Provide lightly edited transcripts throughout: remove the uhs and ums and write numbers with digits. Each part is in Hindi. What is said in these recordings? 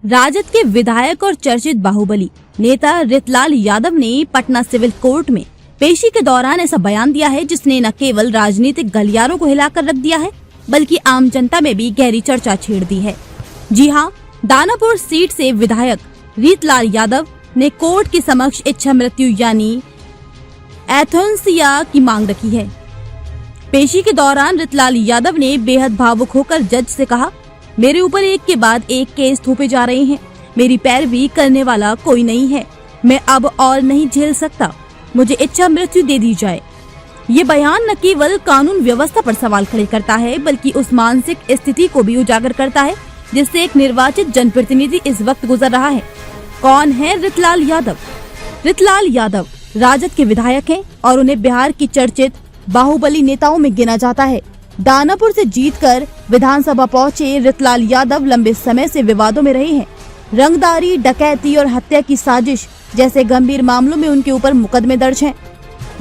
राजद के विधायक और चर्चित बाहुबली नेता रितलाल यादव ने पटना सिविल कोर्ट में पेशी के दौरान ऐसा बयान दिया है जिसने न केवल राजनीतिक गलियारों को हिलाकर रख दिया है बल्कि आम जनता में भी गहरी चर्चा छेड़ दी है। जी हां, दानापुर सीट से विधायक रितलाल यादव ने कोर्ट के समक्ष इच्छा मृत्यु यानी एथेनेसिया की मांग रखी है। पेशी के दौरान रितलाल यादव ने बेहद भावुक होकर जज से कहा, मेरे ऊपर एक के बाद एक केस थोपे जा रहे हैं, मेरी पैरवी करने वाला कोई नहीं है, मैं अब और नहीं झेल सकता, मुझे इच्छा मृत्यु दे दी जाए। ये बयान न केवल कानून व्यवस्था पर सवाल खड़े करता है बल्कि उस मानसिक स्थिति को भी उजागर करता है जिससे एक निर्वाचित जनप्रतिनिधि इस वक्त गुजर रहा है। कौन है रितलाल यादव? रितलाल यादव राजद के विधायक हैं और उन्हें बिहार की चर्चित बाहुबली नेताओं में गिना जाता है। दानापुर से जीतकर विधानसभा पहुंचे रितलाल यादव लंबे समय से विवादों में रहे हैं। रंगदारी, डकैती और हत्या की साजिश जैसे गंभीर मामलों में उनके ऊपर मुकदमे दर्ज हैं।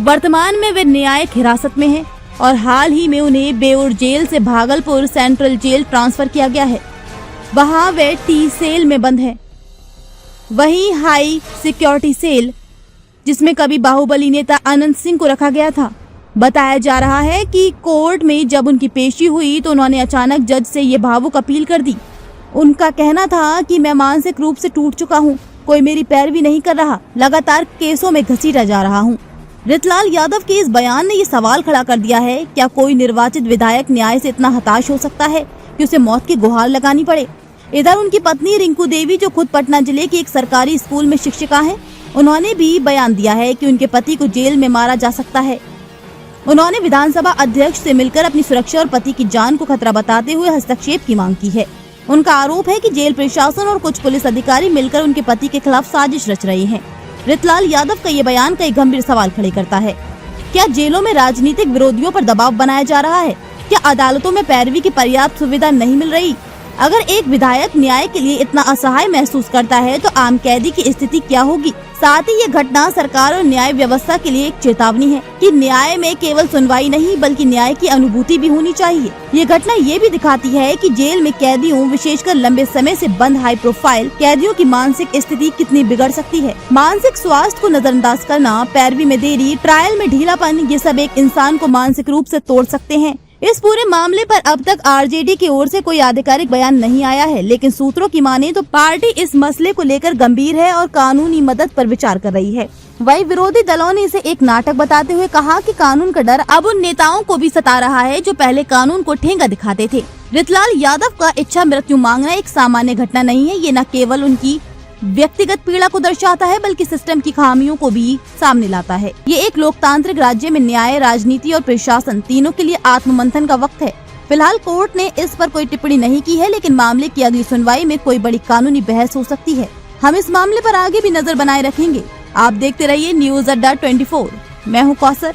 वर्तमान में वे न्यायिक हिरासत में हैं और हाल ही में उन्हें बेउर जेल से भागलपुर सेंट्रल जेल ट्रांसफर किया गया है। वहां वे टी सेल में बंद हैं। वहीं हाई सिक्योरिटी सेल जिसमें कभी बाहुबली नेता अनंत सिंह को रखा गया था। बताया जा रहा है कि कोर्ट में जब उनकी पेशी हुई तो उन्होंने अचानक जज से ये भावुक अपील कर दी। उनका कहना था कि मैं मानसिक रूप से टूट चुका हूँ, कोई मेरी पैरवी नहीं कर रहा, लगातार केसों में घसीटा जा रहा हूँ। रितलाल यादव के इस बयान ने ये सवाल खड़ा कर दिया है, क्या कोई निर्वाचित विधायक न्याय से इतना हताश हो सकता है कि उसे मौत की गुहार लगानी पड़े? इधर उनकी पत्नी रिंकू देवी जो खुद पटना जिले के एक सरकारी स्कूल में शिक्षिका है, उन्होंने भी बयान दिया है कि उनके पति को जेल में मारा जा सकता है। उन्होंने विधानसभा अध्यक्ष से मिलकर अपनी सुरक्षा और पति की जान को खतरा बताते हुए हस्तक्षेप की मांग की है। उनका आरोप है कि जेल प्रशासन और कुछ पुलिस अधिकारी मिलकर उनके पति के खिलाफ साजिश रच रहे हैं। रितलाल यादव का ये बयान कई गंभीर सवाल खड़े करता है। क्या जेलों में राजनीतिक विरोधियों पर दबाव बनाया जा रहा है? क्या अदालतों में पैरवी की पर्याप्त सुविधा नहीं मिल रही? अगर एक विधायक न्याय के लिए इतना असहाय महसूस करता है तो आम कैदी की स्थिति क्या होगी? साथ ही ये घटना सरकार और न्याय व्यवस्था के लिए एक चेतावनी है कि न्याय में केवल सुनवाई नहीं बल्कि न्याय की अनुभूति भी होनी चाहिए। ये घटना ये भी दिखाती है कि जेल में कैदियों, विशेषकर लंबे समय से बंद हाई प्रोफाइल कैदियों की मानसिक स्थिति कितनी बिगड़ सकती है। मानसिक स्वास्थ्य को नजरअंदाज करना, पैरवी में देरी, ट्रायल में ढीलापन, ये सब एक इंसान को मानसिक रूप से तोड़ सकते हैं। इस पूरे मामले पर अब तक आरजेडी की ओर से कोई आधिकारिक बयान नहीं आया है, लेकिन सूत्रों की माने तो पार्टी इस मसले को लेकर गंभीर है और कानूनी मदद पर विचार कर रही है। वहीं विरोधी दलों ने इसे एक नाटक बताते हुए कहा कि कानून का डर अब उन नेताओं को भी सता रहा है जो पहले कानून को ठेंगा दिखाते थे। रितलाल यादव का इच्छा मृत्यु मांगना एक सामान्य घटना नहीं है। ये न केवल उनकी व्यक्तिगत पीड़ा को दर्शाता है बल्कि सिस्टम की खामियों को भी सामने लाता है। ये एक लोकतांत्रिक राज्य में न्याय, राजनीति और प्रशासन तीनों के लिए आत्ममंथन का वक्त है। फिलहाल कोर्ट ने इस पर कोई टिप्पणी नहीं की है, लेकिन मामले की अगली सुनवाई में कोई बड़ी कानूनी बहस हो सकती है। हम इस मामले पर आगे भी नजर बनाए रखेंगे। आप देखते रहिए न्यूज़ अड्डा 24। मैं हूँ कौसर।